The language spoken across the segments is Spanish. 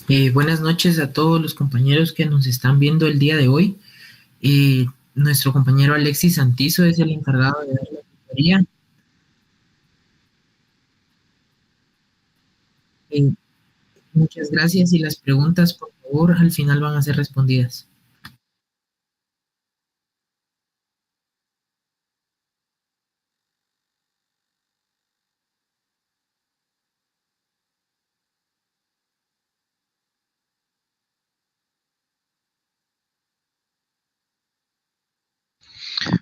Buenas noches a todos los compañeros que nos están viendo el día de hoy. Eh, Nuestro compañero Alexis Santizo es el encargado de dar la tutoría. Eh, Muchas gracias y las preguntas, por favor, al final van a ser respondidas.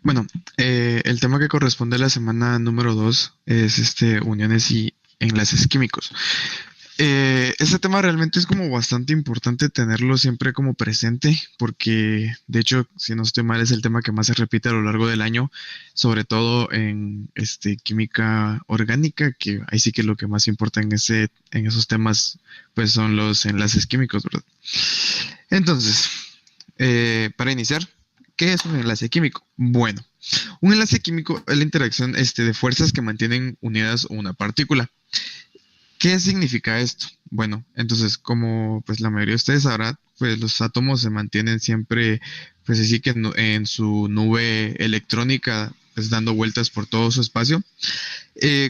Bueno, el tema que corresponde a la semana número 2 es uniones y enlaces químicos. Este tema realmente es como bastante importante tenerlo siempre como presente porque de hecho, si no estoy mal, es el tema que más se repite a lo largo del año, sobre todo en química orgánica, que ahí sí que lo que más importa en esos temas pues son los enlaces químicos, ¿verdad? Entonces, para iniciar, ¿qué es un enlace químico? Bueno, un enlace químico es la interacción de fuerzas que mantienen unidas una partícula. ¿Qué significa esto? Bueno, entonces, como pues la mayoría de ustedes sabrá, pues los átomos se mantienen siempre, pues así que en su nube electrónica, pues dando vueltas por todo su espacio,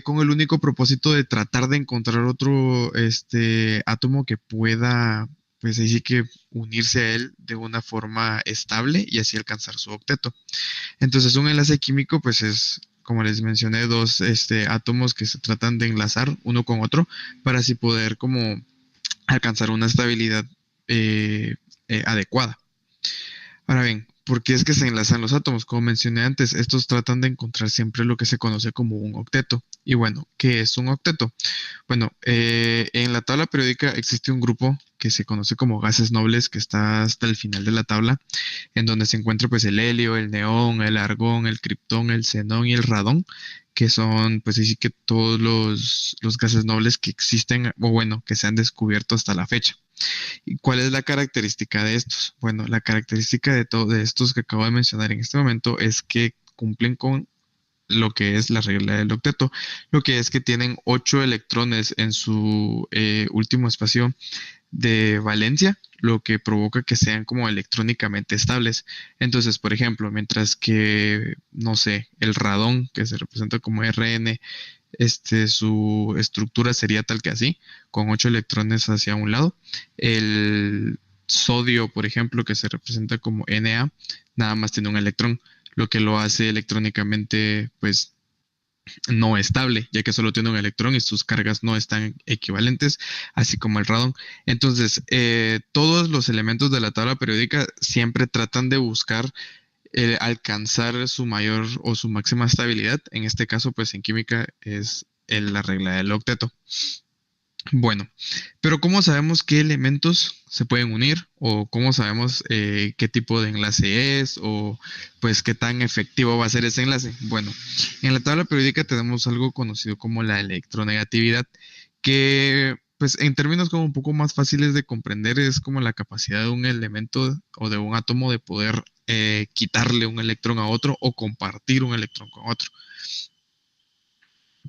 con el único propósito de tratar de encontrar otro átomo que pueda, pues ahí sí que unirse a él de una forma estable y así alcanzar su octeto. Entonces, un enlace químico, pues es, como les mencioné, dos átomos que se tratan de enlazar uno con otro para así poder como alcanzar una estabilidad eh, adecuada. Ahora bien, ¿por qué es que se enlazan los átomos? Como mencioné antes, estos tratan de encontrar siempre lo que se conoce como un octeto. Y bueno, ¿qué es un octeto? Bueno, en la tabla periódica existe un grupo que se conoce como gases nobles que está hasta el final de la tabla, en donde se encuentra pues el helio, el neón, el argón, el criptón, el xenón y el radón, que son pues así que todos los gases nobles que existen o bueno, que se han descubierto hasta la fecha. ¿Y cuál es la característica de estos? Bueno, la característica de estos que acabo de mencionar en este momento es que cumplen con lo que es la regla del octeto, lo que es que tienen 8 electrones en su último espacio de valencia, lo que provoca que sean como electrónicamente estables. Entonces, por ejemplo, mientras que, no sé, el radón, que se representa como Rn, su estructura sería tal que así, con 8 electrones hacia un lado. El sodio, por ejemplo, que se representa como Na, nada más tiene un electrón, lo que lo hace electrónicamente, pues, no estable, ya que solo tiene un electrón y sus cargas no están equivalentes, así como el radón. Entonces, todos los elementos de la tabla periódica siempre tratan de buscar alcanzar su mayor o su máxima estabilidad. En este caso, pues en química es la regla del octeto. Bueno, pero ¿cómo sabemos qué elementos se pueden unir o cómo sabemos qué tipo de enlace es o pues qué tan efectivo va a ser ese enlace? Bueno, en la tabla periódica tenemos algo conocido como la electronegatividad, que pues en términos como un poco más fáciles de comprender es como la capacidad de un elemento o de un átomo de poder quitarle un electrón a otro o compartir un electrón con otro.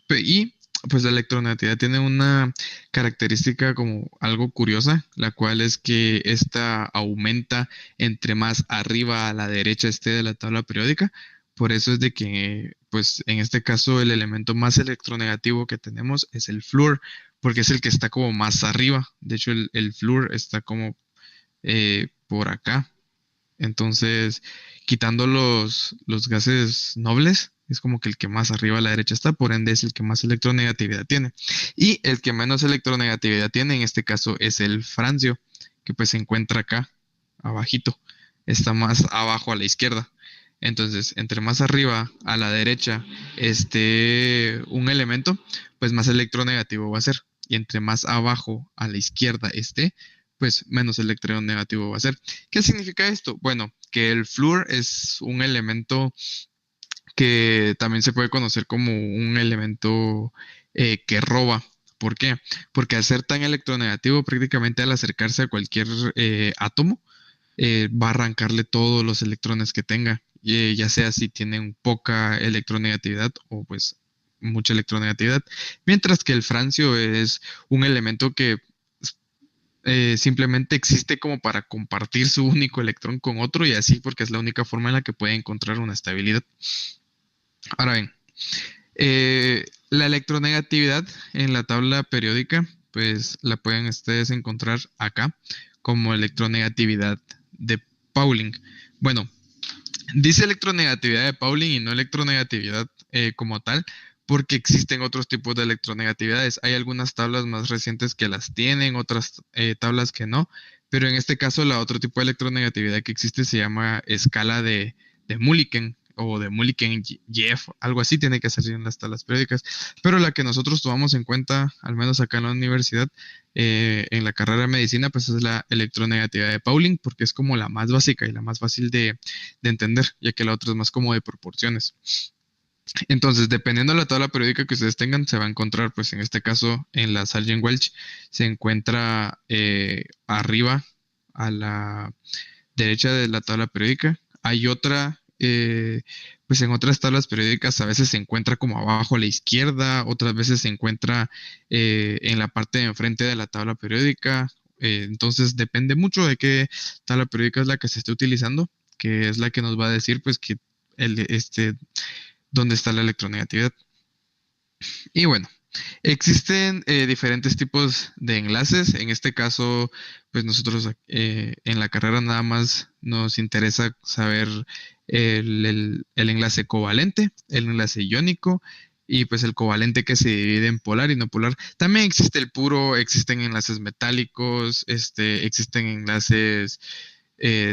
Y pues la electronegatividad tiene una característica como algo curiosa, la cual es que esta aumenta entre más arriba a la derecha esté de la tabla periódica. Por eso es de que, pues en este caso, el elemento más electronegativo que tenemos es el flúor, porque es el que está como más arriba. De hecho, el flúor está como por acá. Entonces, quitando los gases nobles, es como que el que más arriba a la derecha está, por ende es el que más electronegatividad tiene. Y el que menos electronegatividad tiene, en este caso, es el francio, que pues se encuentra acá, abajito. Está más abajo a la izquierda. Entonces, entre más arriba a la derecha esté un elemento, pues más electronegativo va a ser. Y entre más abajo a la izquierda esté, pues menos electronegativo va a ser. ¿Qué significa esto? Bueno, que el flúor es un elemento que también se puede conocer como un elemento que roba. ¿Por qué? Porque al ser tan electronegativo, prácticamente al acercarse a cualquier átomo, va a arrancarle todos los electrones que tenga, ya sea si tienen poca electronegatividad o pues mucha electronegatividad. Mientras que el francio es un elemento que simplemente existe como para compartir su único electrón con otro y así porque es la única forma en la que puede encontrar una estabilidad. Ahora bien, la electronegatividad en la tabla periódica, pues la pueden ustedes encontrar acá como electronegatividad de Pauling. Bueno, dice electronegatividad de Pauling y no electronegatividad como tal, porque existen otros tipos de electronegatividades. Hay algunas tablas más recientes que las tienen, otras tablas que no, pero en este caso la otro tipo de electronegatividad que existe se llama escala de Mulliken o de Mulliken-Jeff, algo así tiene que salir en las tablas periódicas, pero la que nosotros tomamos en cuenta, al menos acá en la universidad, en la carrera de medicina, pues es la electronegatividad de Pauling, porque es como la más básica y la más fácil de entender, ya que la otra es más como de proporciones. Entonces, dependiendo de la tabla periódica que ustedes tengan, se va a encontrar, pues en este caso, en la Sargent-Welch, se encuentra arriba a la derecha de la tabla periódica. Hay otra, pues en otras tablas periódicas a veces se encuentra como abajo a la izquierda, otras veces se encuentra en la parte de enfrente de la tabla periódica. Entonces, depende mucho de qué tabla periódica es la que se esté utilizando, que es la que nos va a decir, pues, que dónde está la electronegatividad. Y bueno, existen diferentes tipos de enlaces. En este caso, pues nosotros en la carrera nada más nos interesa saber el enlace covalente, el enlace iónico y pues el covalente que se divide en polar y no polar. También existe el puro, existen enlaces metálicos, existen enlaces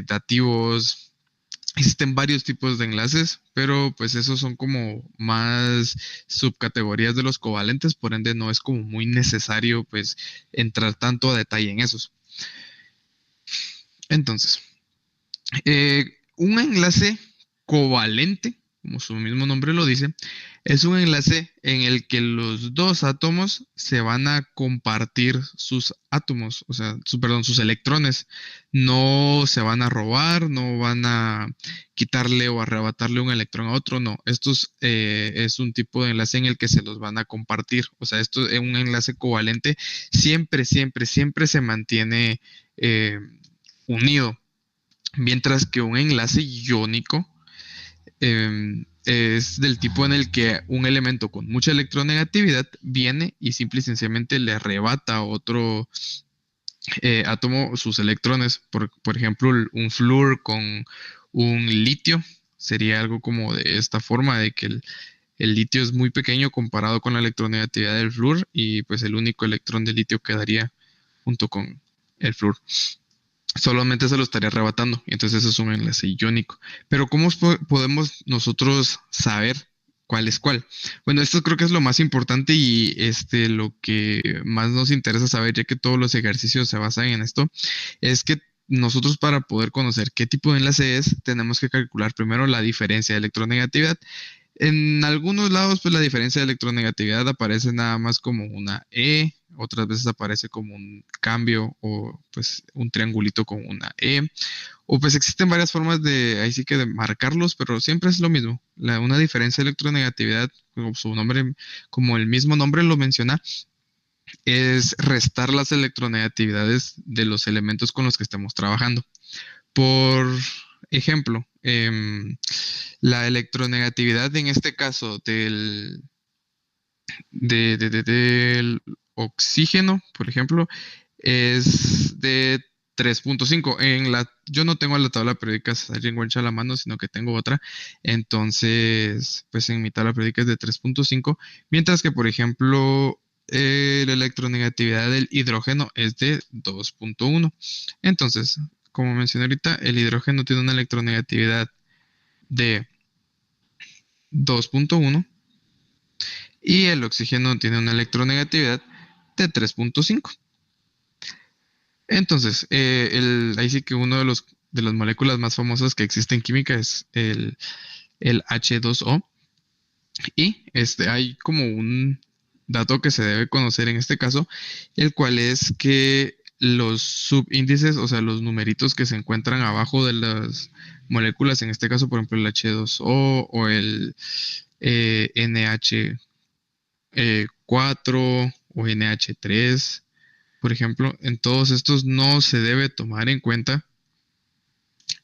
dativos. Existen varios tipos de enlaces, pero pues esos son como más subcategorías de los covalentes, por ende no es como muy necesario pues entrar tanto a detalle en esos. Entonces, un enlace covalente, como su mismo nombre lo dice, es un enlace en el que los dos átomos se van a compartir sus átomos, o sea, perdón, sus electrones. No se van a robar, no van a quitarle o arrebatarle un electrón a otro, no. Esto es un tipo de enlace en el que se los van a compartir. O sea, esto es un enlace covalente, siempre, siempre, siempre se mantiene unido. Mientras que un enlace iónico es del tipo en el que un elemento con mucha electronegatividad viene y simple y sencillamente le arrebata a otro átomo sus electrones. Por ejemplo, un flúor con un litio sería algo como de esta forma, de que el litio es muy pequeño comparado con la electronegatividad del flúor y pues el único electrón de litio quedaría junto con el flúor, solamente se lo estaría arrebatando. Y entonces eso es un enlace iónico. Pero ¿cómo podemos nosotros saber cuál es cuál? Bueno, esto creo que es lo más importante y lo que más nos interesa saber, ya que todos los ejercicios se basan en esto, es que nosotros para poder conocer qué tipo de enlace es, tenemos que calcular primero la diferencia de electronegatividad. En algunos lados, pues la diferencia de electronegatividad aparece nada más como una E, otras veces aparece como un cambio o pues un triangulito con una E, o pues existen varias formas de, ahí sí que de marcarlos, pero siempre es lo mismo. Una diferencia de electronegatividad, como su nombre, como el mismo nombre lo menciona, es restar las electronegatividades de los elementos con los que estemos trabajando. Por ejemplo, la electronegatividad en este caso del oxígeno, por ejemplo, es de 3.5. Yo no tengo la tabla periódica Sargent-Welch a la mano, sino que tengo otra. Entonces, pues en mi tabla periódica es de 3.5, mientras que, por ejemplo, la electronegatividad del hidrógeno es de 2.1. Entonces, como mencioné ahorita, el hidrógeno tiene una electronegatividad de 2.1 y el oxígeno tiene una electronegatividad de 3.5. Entonces, ahí sí que uno de las moléculas más famosas que existe en química es el H2O. Y hay como un dato que se debe conocer en este caso, el cual es que los subíndices, o sea, los numeritos que se encuentran abajo de las moléculas, en este caso, por ejemplo, el H2O o el NH4 o NH3, por ejemplo, en todos estos no se debe tomar en cuenta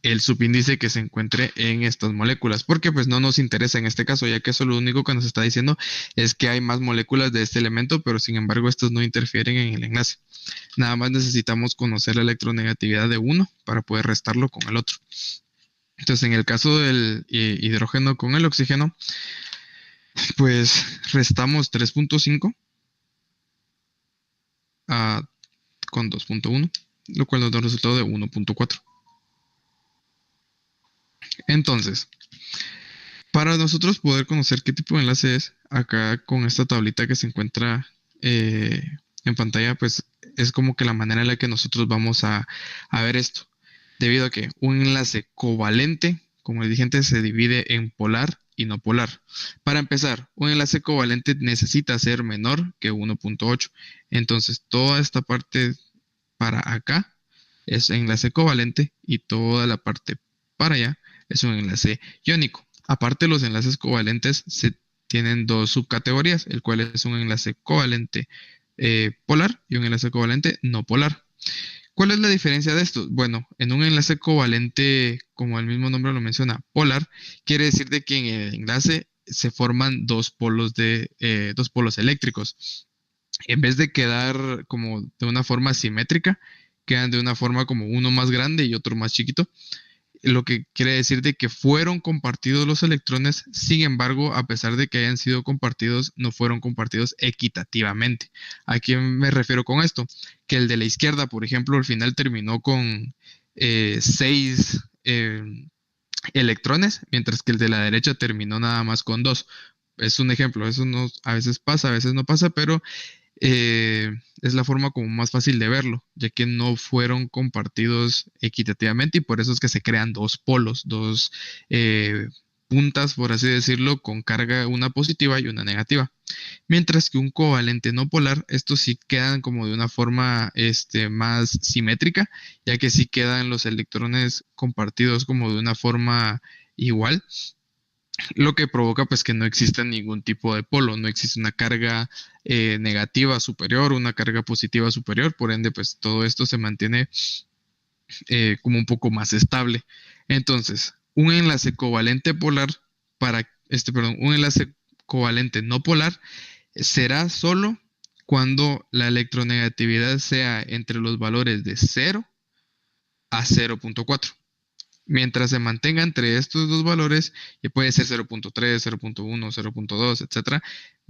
el subíndice que se encuentre en estas moléculas, porque pues no nos interesa en este caso, ya que eso lo único que nos está diciendo es que hay más moléculas de este elemento, pero sin embargo estos no interfieren en el enlace. Nada más necesitamos conocer la electronegatividad de uno para poder restarlo con el otro. Entonces, en el caso del hidrógeno con el oxígeno, pues restamos 3.5 con 2.1, lo cual nos da un resultado de 1.4. Entonces, para nosotros poder conocer qué tipo de enlace es, acá con esta tablita que se encuentra en pantalla, pues es como que la manera en la que nosotros vamos a ver esto. Debido a que un enlace covalente, como les dije antes, se divide en polar y no polar. Para empezar, un enlace covalente necesita ser menor que 1.8. Entonces, toda esta parte para acá es enlace covalente y toda la parte para allá es un enlace iónico. Aparte, los enlaces covalentes tienen dos subcategorías, el cual es un enlace covalente polar y un enlace covalente no polar. ¿Cuál es la diferencia de esto? Bueno, en un enlace covalente, como el mismo nombre lo menciona, polar, quiere decir de que en el enlace se forman dos polos eléctricos. En vez de quedar como de una forma simétrica, quedan de una forma como uno más grande y otro más chiquito, lo que quiere decir de que fueron compartidos los electrones, sin embargo, a pesar de que hayan sido compartidos, no fueron compartidos equitativamente. ¿A qué me refiero con esto? Que el de la izquierda, por ejemplo, al final terminó con 6 electrones, mientras que el de la derecha terminó nada más con 2. Es un ejemplo, eso no, a veces pasa, a veces no pasa, pero es la forma como más fácil de verlo, ya que no fueron compartidos equitativamente y por eso es que se crean dos polos, dos puntas, por así decirlo, con carga una positiva y una negativa. Mientras que un covalente no polar, estos sí quedan como de una forma más simétrica, ya que sí quedan los electrones compartidos como de una forma igual, lo que provoca pues que no exista ningún tipo de polo, no existe una carga negativa superior, una carga positiva superior, por ende pues todo esto se mantiene como un poco más estable. Entonces, un enlace covalente polar un enlace covalente no polar será solo cuando la electronegatividad sea entre los valores de 0 a 0.4. Mientras se mantenga entre estos dos valores, que puede ser 0.3, 0.1, 0.2, etcétera,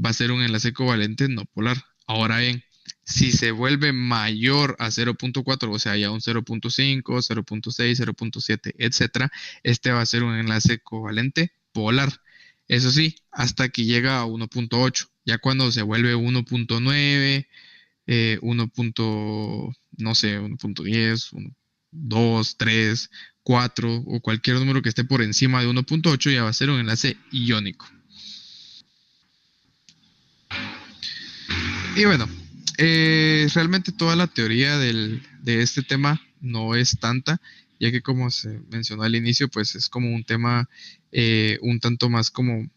va a ser un enlace covalente no polar. Ahora bien, si se vuelve mayor a 0.4, o sea, ya un 0.5, 0.6, 0.7, etcétera, este va a ser un enlace covalente polar. Eso sí, hasta que llega a 1.8. Ya cuando se vuelve 1.9, 1. No sé, 1.10, 2, 3, 4 o cualquier número que esté por encima de 1.8 ya va a ser un enlace iónico. Y bueno, realmente toda la teoría de este tema no es tanta, ya que como se mencionó al inicio, pues es como un tema un tanto más como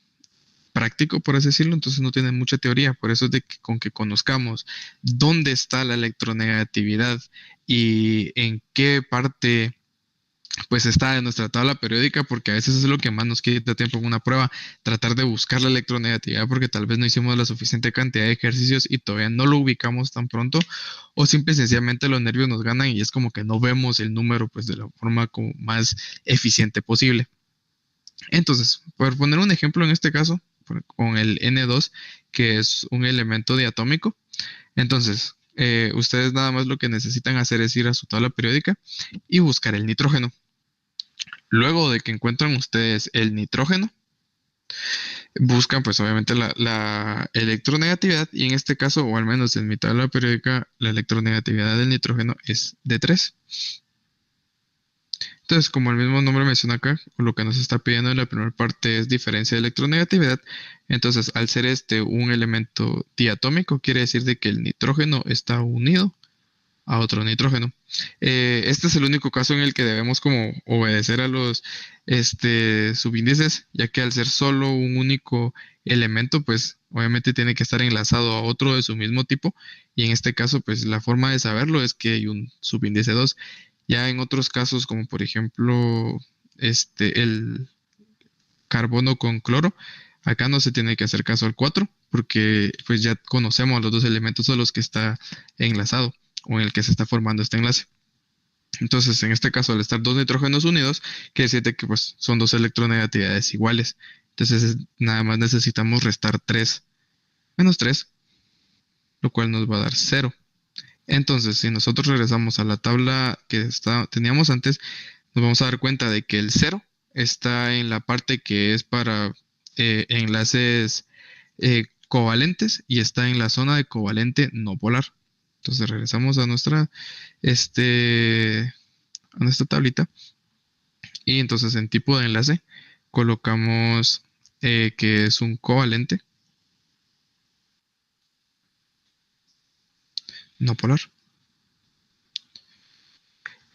práctico, por así decirlo, entonces no tiene mucha teoría, por eso es de que con que conozcamos dónde está la electronegatividad y en qué parte pues está en nuestra tabla periódica, porque a veces es lo que más nos quita tiempo en una prueba, tratar de buscar la electronegatividad porque tal vez no hicimos la suficiente cantidad de ejercicios y todavía no lo ubicamos tan pronto, o simple y sencillamente los nervios nos ganan y es como que no vemos el número pues de la forma como más eficiente posible. Entonces, por poner un ejemplo en este caso, con el N2, que es un elemento diatómico, entonces ustedes nada más lo que necesitan hacer es ir a su tabla periódica y buscar el nitrógeno. Luego de que encuentran ustedes el nitrógeno, buscan pues obviamente la electronegatividad y en este caso, o al menos en mi tabla periódica, la electronegatividad del nitrógeno es de 3. Entonces, como el mismo nombre menciona acá, lo que nos está pidiendo en la primera parte es diferencia de electronegatividad. Entonces, al ser un elemento diatómico, quiere decir de que el nitrógeno está unido a otro nitrógeno. Este es el único caso en el que debemos como obedecer a los subíndices, ya que al ser solo un único elemento, pues obviamente tiene que estar enlazado a otro de su mismo tipo. Y en este caso, pues la forma de saberlo es que hay un subíndice 2. Ya en otros casos, como por ejemplo, el carbono con cloro, acá no se tiene que hacer caso al 4 porque pues ya conocemos los dos elementos a los que está enlazado o en el que se está formando este enlace. Entonces, en este caso, al estar dos nitrógenos unidos, quiere decir de que pues, son dos electronegatividades iguales. Entonces, nada más necesitamos restar 3 menos 3, lo cual nos va a dar 0. Entonces, si nosotros regresamos a la tabla que teníamos antes, nos vamos a dar cuenta de que el 0 está en la parte que es para enlaces covalentes y está en la zona de covalente no polar. Entonces regresamos a nuestra tablita y entonces en tipo de enlace colocamos que es un covalente no polar.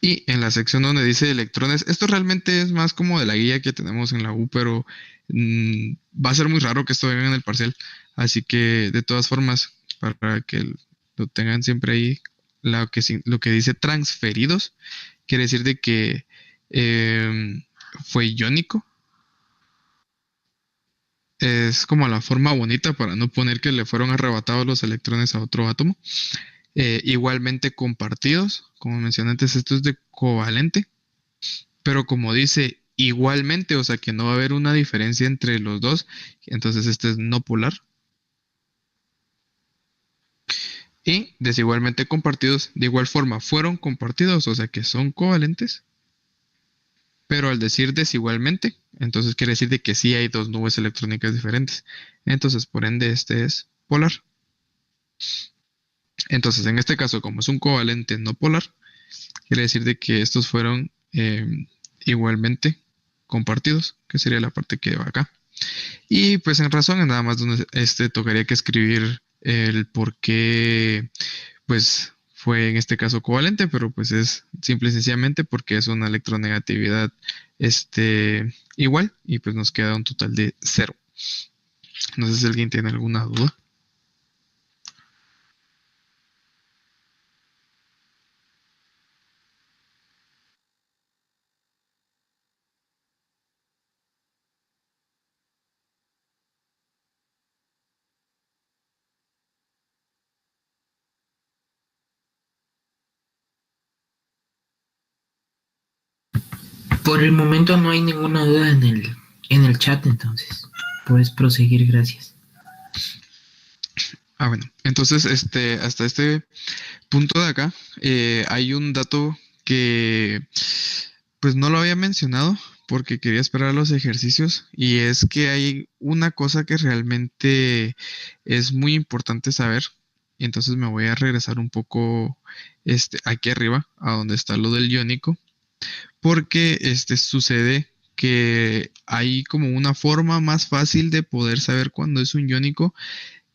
Y en la sección donde dice electrones, esto realmente es más como de la guía que tenemos en la U, pero va a ser muy raro que esto venga en el parcial. Así que de todas formas, para que lo tengan siempre ahí, lo que dice transferidos, quiere decir de que fue iónico. Es como la forma bonita para no poner que le fueron arrebatados los electrones a otro átomo. Igualmente compartidos, como mencioné antes, esto es de covalente, pero como dice igualmente, o sea que no va a haber una diferencia entre los dos, entonces este es no polar. Y desigualmente compartidos, de igual forma, fueron compartidos, o sea que son covalentes, pero al decir desigualmente, entonces quiere decir de que sí hay dos nubes electrónicas diferentes. Entonces, por ende, este es polar. Entonces, en este caso, como es un covalente no polar, quiere decir de que estos fueron igualmente compartidos, que sería la parte que va acá. Y pues en razón, nada más donde tocaría que escribir el por qué, pues fue en este caso covalente, pero pues es simple y sencillamente porque es una electronegatividad igual y pues nos queda un total de 0. No sé si alguien tiene alguna duda. Por el momento no hay ninguna duda en el chat, entonces puedes proseguir, gracias. Bueno, entonces hasta este punto de acá hay un dato que pues no lo había mencionado porque quería esperar a los ejercicios y es que hay una cosa que realmente es muy importante saber y entonces me voy a regresar un poco aquí arriba a donde está lo del iónico porque sucede que hay como una forma más fácil de poder saber cuándo es un iónico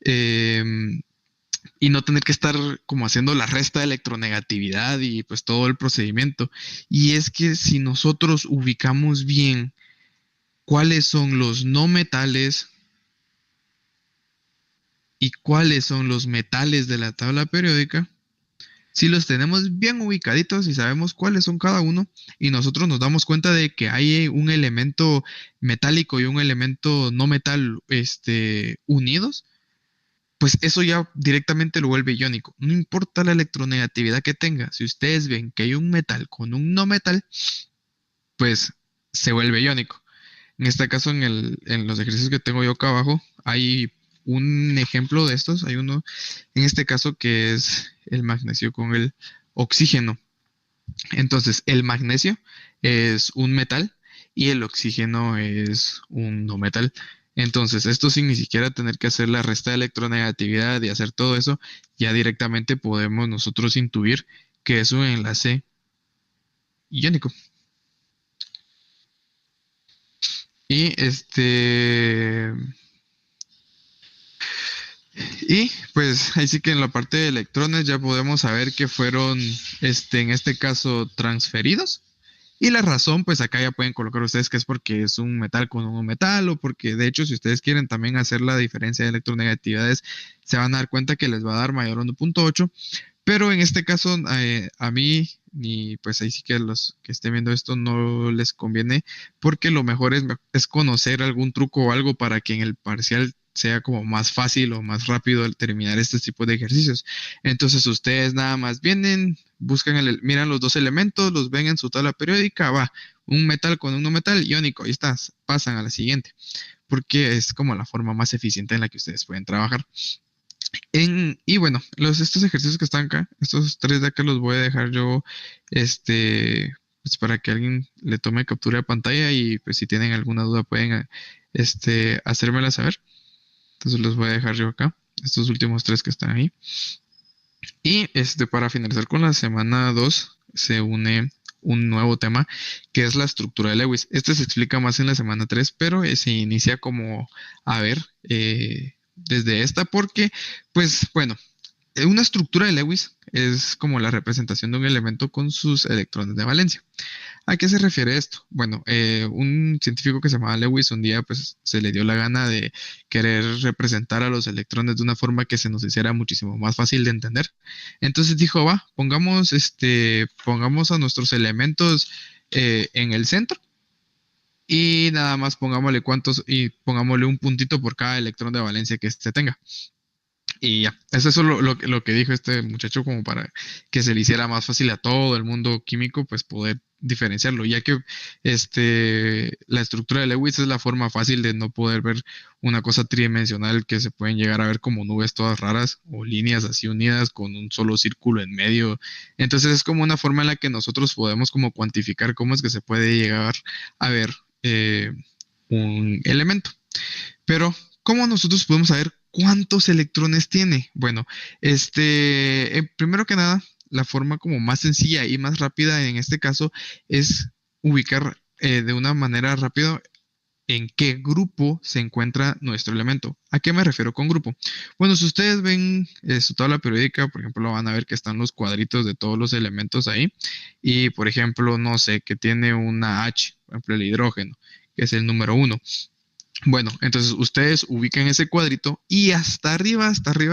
y no tener que estar como haciendo la resta de electronegatividad y pues todo el procedimiento. Y es que si nosotros ubicamos bien cuáles son los no metales y cuáles son los metales de la tabla periódica, si los tenemos bien ubicaditos y sabemos cuáles son cada uno y nosotros nos damos cuenta de que hay un elemento metálico y un elemento no metal unidos, pues eso ya directamente lo vuelve iónico. No importa la electronegatividad que tenga, si ustedes ven que hay un metal con un no metal, pues se vuelve iónico. En este caso, en los ejercicios que tengo yo acá abajo, hay un ejemplo de estos. Hay uno, en este caso, que es el magnesio con el oxígeno. Entonces, el magnesio es un metal y el oxígeno es un no metal. Entonces, esto sin ni siquiera tener que hacer la resta de electronegatividad y hacer todo eso, ya directamente podemos nosotros intuir que es un enlace iónico. Y y pues ahí sí que en la parte de electrones ya podemos saber que fueron en este caso transferidos Y la razón, pues acá ya pueden colocar ustedes que es porque es un metal con un metal o porque de hecho si ustedes quieren también hacer la diferencia de electronegatividades, se van a dar cuenta que les va a dar mayor 1.8. Pero en este caso, a mí, ni pues ahí sí que los que estén viendo esto no les conviene, porque lo mejor es conocer algún truco o algo para que en el parcial sea como más fácil o más rápido al terminar este tipo de ejercicios. Entonces ustedes nada más vienen, buscan miran los dos elementos, los ven en su tabla periódica, va, un metal con un no metal, iónico, ahí está, pasan a la siguiente, porque es como la forma más eficiente en la que ustedes pueden trabajar. Y bueno, estos ejercicios que están acá, estos tres de acá los voy a dejar yo, pues para que alguien le tome captura de pantalla y pues si tienen alguna duda pueden, hacérmela saber. Entonces los voy a dejar yo acá, estos últimos tres que están ahí. Y para finalizar con la semana 2 se une un nuevo tema que es la estructura de Lewis. Este se explica más en la semana 3, pero se inicia como a ver desde esta porque, pues bueno, una estructura de Lewis es como la representación de un elemento con sus electrones de valencia. ¿A qué se refiere esto? Bueno, un científico que se llamaba Lewis un día pues se le dio la gana de querer representar a los electrones de una forma que se nos hiciera muchísimo más fácil de entender. Entonces dijo, va, pongamos a nuestros elementos en el centro y nada más pongámosle un puntito por cada electrón de valencia que este tenga. Y ya, eso es lo que dijo este muchacho como para que se le hiciera más fácil a todo el mundo químico pues poder diferenciarlo, ya que la estructura de Lewis es la forma fácil de no poder ver una cosa tridimensional que se pueden llegar a ver como nubes todas raras o líneas así unidas con un solo círculo en medio. Entonces es como una forma en la que nosotros podemos como cuantificar cómo es que se puede llegar a ver un elemento. Pero ¿cómo nosotros podemos saber cuántos electrones tiene? Bueno, primero que nada, la forma como más sencilla y más rápida en este caso es ubicar de una manera rápida en qué grupo se encuentra nuestro elemento. ¿A qué me refiero con grupo? Bueno, si ustedes ven su tabla periódica, por ejemplo, van a ver que están los cuadritos de todos los elementos ahí. Y, por ejemplo, no sé, que tiene una H, por ejemplo, el hidrógeno, que es el número 1. Bueno, entonces ustedes ubican ese cuadrito y hasta arriba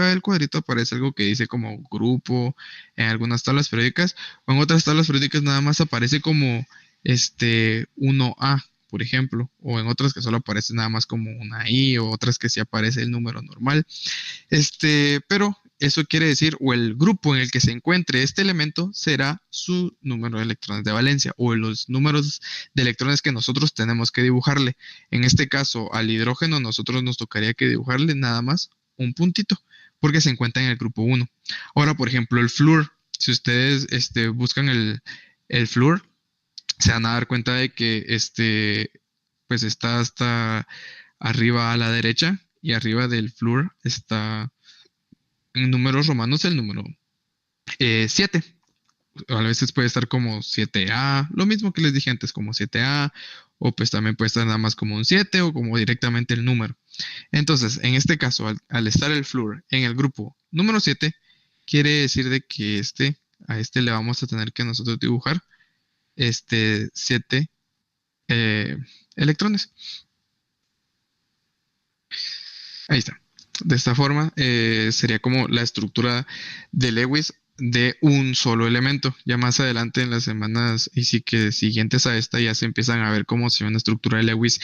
del cuadrito aparece algo que dice como grupo en algunas tablas periódicas o en otras tablas periódicas nada más aparece como 1A, por ejemplo, o en otras que solo aparece nada más como una I o otras que sí aparece el número normal. Pero eso quiere decir, o el grupo en el que se encuentre este elemento será su número de electrones de valencia o los números de electrones que nosotros tenemos que dibujarle. En este caso, al hidrógeno nosotros nos tocaría que dibujarle nada más un puntito porque se encuentra en el grupo 1. Ahora, por ejemplo, el flúor. Si ustedes buscan el flúor, se van a dar cuenta de que pues está hasta arriba a la derecha y arriba del flúor está en números romanos el número 7. A veces puede estar como 7A, lo mismo que les dije antes, como 7A, o pues también puede estar nada más como un 7 o como directamente el número. Entonces, en este caso, al estar el flúor en el grupo número 7, quiere decir de que a este le vamos a tener que nosotros dibujar 7 electrones. Ahí está. De esta forma sería como la estructura de Lewis de un solo elemento. Ya más adelante en las semanas y sí que siguientes a esta ya se empiezan a ver cómo se ve una estructura de Lewis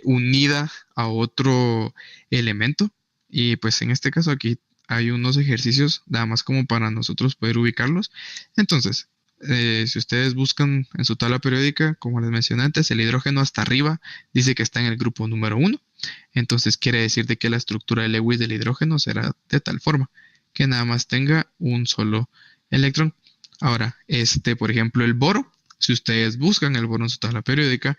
unida a otro elemento. Y pues en este caso aquí hay unos ejercicios nada más como para nosotros poder ubicarlos. Entonces, si ustedes buscan en su tabla periódica, como les mencioné antes, el hidrógeno hasta arriba dice que está en el grupo número 1. Entonces quiere decir de que la estructura de Lewis del hidrógeno será de tal forma que nada más tenga un solo electrón. Ahora, por ejemplo, el boro, si ustedes buscan el boro en su tabla periódica,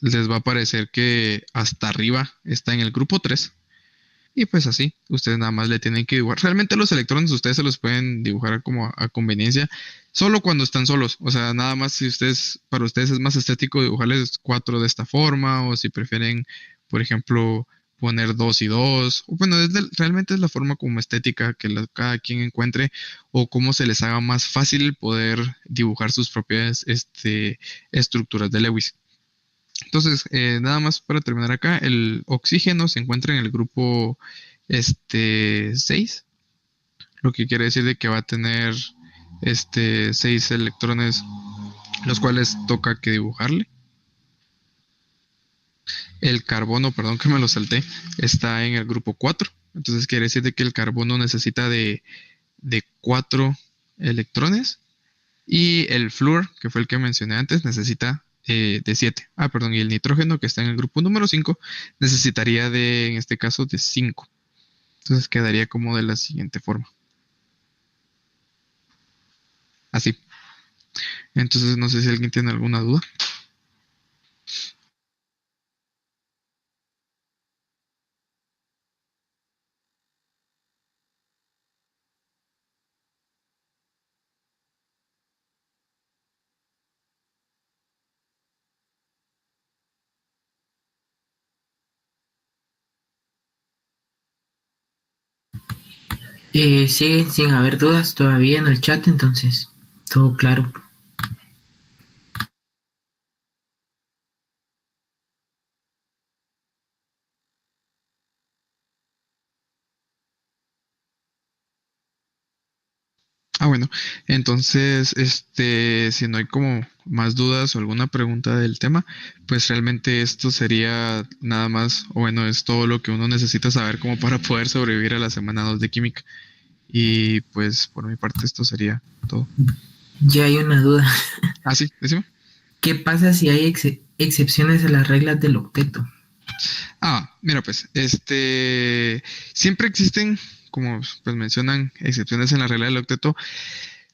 les va a aparecer que hasta arriba está en el grupo 3. Y pues así, ustedes nada más le tienen que dibujar. Realmente los electrones ustedes se los pueden dibujar como a conveniencia, solo cuando están solos. O sea, nada más si para ustedes es más estético dibujarles 4 de esta forma, o si prefieren, por ejemplo, poner dos y dos. O bueno, realmente es la forma como estética que cada quien encuentre o cómo se les haga más fácil el poder dibujar sus propias estructuras de Lewis. Entonces, nada más para terminar acá, el oxígeno se encuentra en el grupo 6, lo que quiere decir de que va a tener 6 electrones, los cuales toca que dibujarle. El carbono, perdón que me lo salté, está en el grupo 4. Entonces quiere decir de que el carbono necesita de 4 electrones. Y el flúor, que fue el que mencioné antes, necesita de 7. Ah, perdón, y el nitrógeno, que está en el grupo número 5, necesitaría en este caso, de 5. Entonces quedaría como de la siguiente forma. Así. Entonces no sé si alguien tiene alguna duda. Sigue sin haber dudas todavía en el chat, entonces todo claro. Ah, bueno, entonces, si no hay como más dudas o alguna pregunta del tema, pues realmente esto sería nada más, o bueno, es todo lo que uno necesita saber como para poder sobrevivir a la semana 2 de química. Y pues por mi parte esto sería todo. Ya hay una duda. Ah, sí, decime. ¿Qué pasa si hay excepciones a las reglas del octeto? Ah, mira, pues, siempre existen, como pues mencionan, excepciones en la regla del octeto.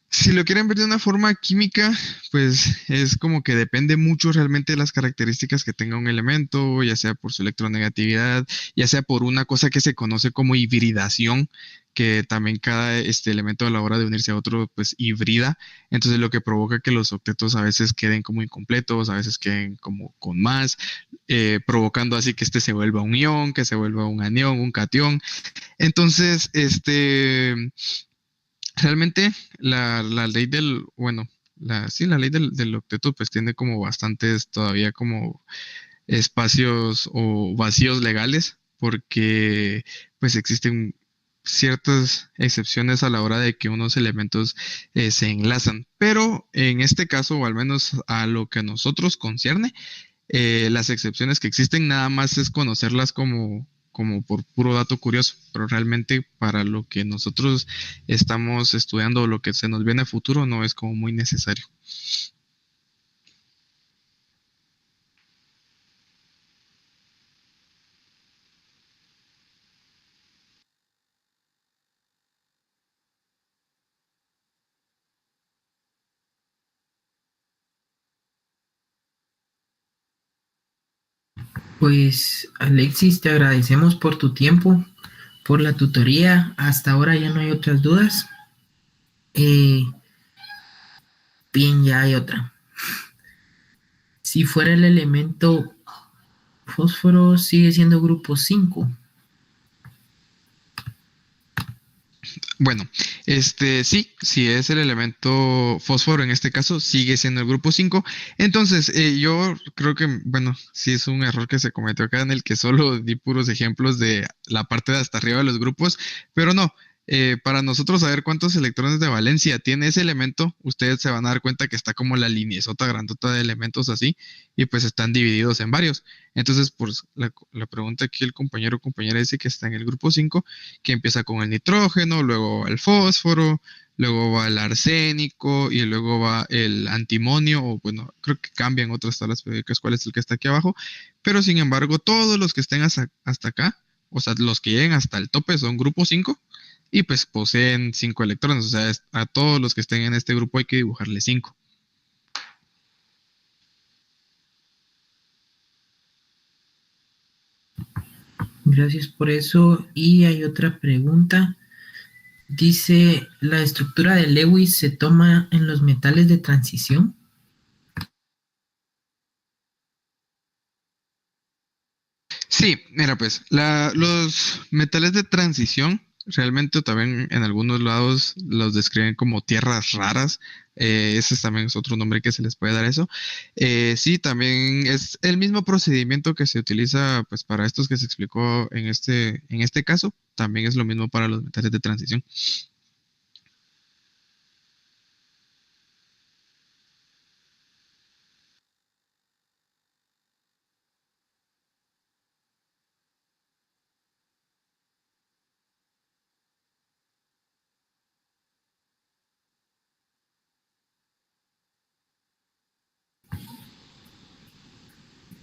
Si lo quieren ver de una forma química, pues es como que depende mucho realmente de las características que tenga un elemento, ya sea por su electronegatividad, ya sea por una cosa que se conoce como hibridación, que también cada elemento a la hora de unirse a otro, pues hibrida. Entonces lo que provoca que los octetos a veces queden como incompletos, a veces queden como con más, provocando así que se vuelva un ion, que se vuelva un anión, un cation. Entonces, realmente la ley bueno, sí, la ley del octeto pues tiene como bastantes todavía como espacios o vacíos legales porque pues existen ciertas excepciones a la hora de que unos elementos se enlazan. Pero en este caso, o al menos a lo que a nosotros concierne, las excepciones que existen nada más es conocerlas como por puro dato curioso, pero realmente para lo que nosotros estamos estudiando o lo que se nos viene a futuro no es como muy necesario. Pues Alexis, te agradecemos por tu tiempo, por la tutoría. Hasta ahora ya no hay otras dudas. Eh, Bien, ya hay otra. Si fuera el elemento fósforo, sigue siendo grupo 5. Bueno, sí, si es el elemento fósforo en este caso, sigue siendo el grupo 5. Entonces, yo creo que, bueno, sí es un error que se cometió acá en el que solo di puros ejemplos de la parte de hasta arriba de los grupos, pero no. Para nosotros saber cuántos electrones de valencia tiene ese elemento, ustedes se van a dar cuenta que está como la liniezota grandota de elementos así, y pues están divididos en varios. Entonces, pues la pregunta aquí el compañero o compañera dice que está en el grupo 5, que empieza con el nitrógeno, luego va el fósforo, luego va el arsénico y luego va el antimonio, o bueno, creo que cambian otras tablas periódicas cuál es el que está aquí abajo, pero sin embargo todos los que estén hasta acá, o sea, los que lleguen hasta el tope son grupo 5 y pues poseen 5 electrones, o sea, a todos los que estén en este grupo hay que dibujarle 5. Gracias por eso. Y hay otra pregunta. Dice, ¿la estructura de Lewis se toma en los metales de transición? Sí, mira, pues los metales de transición realmente también en algunos lados los describen como tierras raras. Ese también es otro nombre que se les puede dar a eso. Sí, también es el mismo procedimiento que se utiliza pues para estos que se explicó en este caso. También es lo mismo para los metales de transición.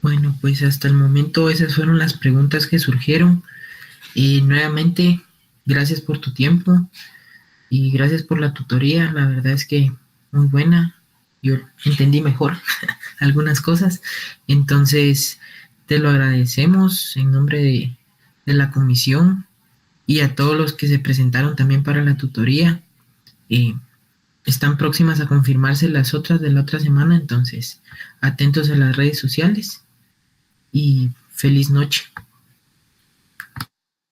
Bueno, pues hasta el momento esas fueron las preguntas que surgieron. Y nuevamente, gracias por tu tiempo y gracias por la tutoría. La verdad es que muy buena. Yo entendí mejor algunas cosas. Entonces, te lo agradecemos en nombre de la comisión y a todos los que se presentaron también para la tutoría. Eh, Están próximas a confirmarse las otras de la otra semana, entonces atentos a las redes sociales y feliz noche.